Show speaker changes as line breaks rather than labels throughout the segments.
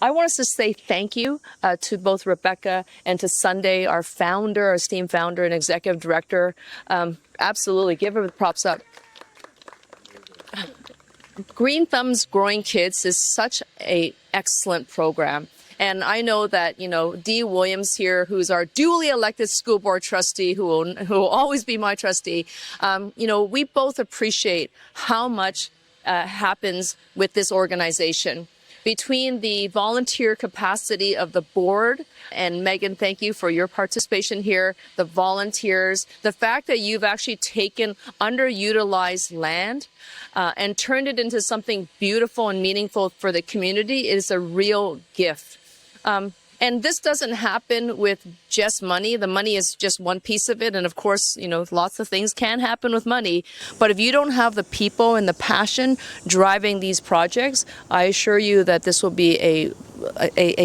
I want us to say thank you to both Rebecca and to Sunday, our founder, our esteemed founder and executive director. Absolutely, give her the props up. Green Thumbs Growing Kids is such an excellent program. And I know that, Dee Williams here, who's our duly elected school board trustee, who will always be my trustee, we both appreciate how much happens with this organization. Between the volunteer capacity of the board, and Megan, thank you for your participation here, the volunteers, the fact that you've actually taken underutilized land and turned it into something beautiful and meaningful for the community is a real gift. And this doesn't happen with just money. The money is just one piece of it. And of course, lots of things can happen with money. But if you don't have the people and the passion driving these projects, I assure you that this will be a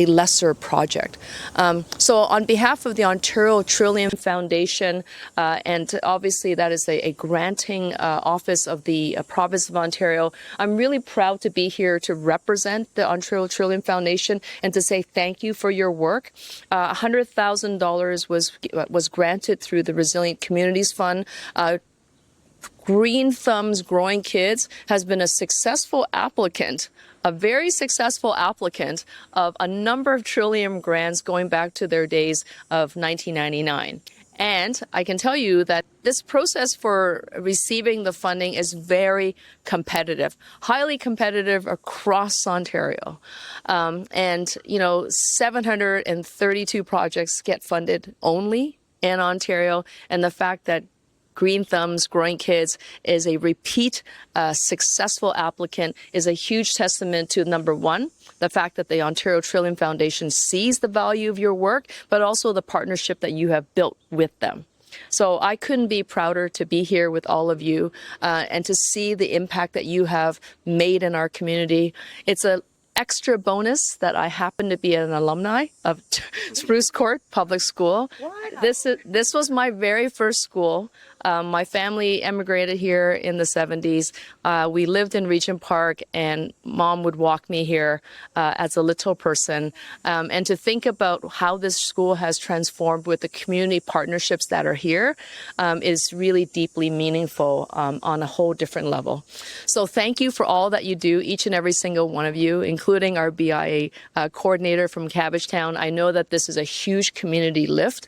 lesser project. So on behalf of the Ontario Trillium Foundation, and obviously that is a granting office of the province of Ontario, I'm really proud to be here to represent the Ontario Trillium Foundation and to say thank you for your work. $100,000 was granted through the Resilient Communities Fund. Green Thumbs Growing Kids has been a successful applicant, a very successful applicant of a number of Trillium grants going back to their days of 1999. And I can tell you that this process for receiving the funding is very competitive, highly competitive across Ontario. 732 projects get funded only in Ontario. And the fact that Green Thumbs Growing Kids is a repeat successful applicant is a huge testament to, number one, the fact that the Ontario Trillium Foundation sees the value of your work, but also the partnership that you have built with them. So I couldn't be prouder to be here with all of you and to see the impact that you have made in our community. It's an extra bonus that I happen to be an alumni of Spruce Court Public School. Wow. This was my very first school. My family emigrated here in the 70s. We lived in Regent Park, and Mom would walk me here as a little person. And to think about how this school has transformed with the community partnerships that are here is really deeply meaningful on a whole different level. So thank you for all that you do, each and every single one of you, including our BIA coordinator from Cabbagetown. I know that this is a huge community lift.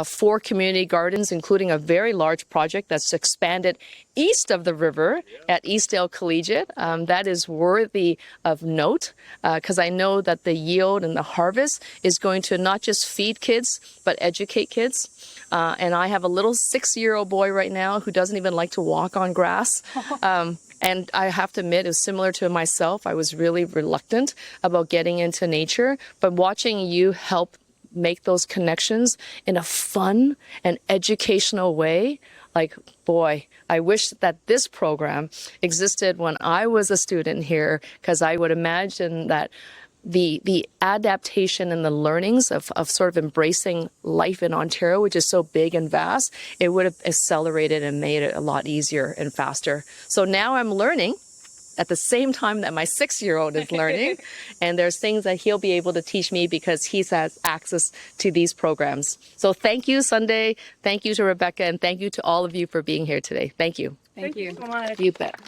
4 community gardens, including a very large project that's expanded east of the river at Eastdale Collegiate. That is worthy of note because I know that the yield and the harvest is going to not just feed kids, but educate kids. And I have a little 6-year-old boy right now who doesn't even like to walk on grass. And I have to admit, it was similar to myself. I was really reluctant about getting into nature, but watching you help make those connections in a fun and educational way, like, boy, I wish that this program existed when I was a student here, because I would imagine that the adaptation and the learnings of sort of embracing life in Ontario, which is so big and vast, it would have accelerated and made it a lot easier and faster. So now I'm learning at the same time that my 6-year-old is learning, and there's things that he'll be able to teach me because he has access to these programs. So thank you, Sunday. Thank you to Rebecca, and thank you to all of you for being here today. Thank you.
Thank you so much.
You bet.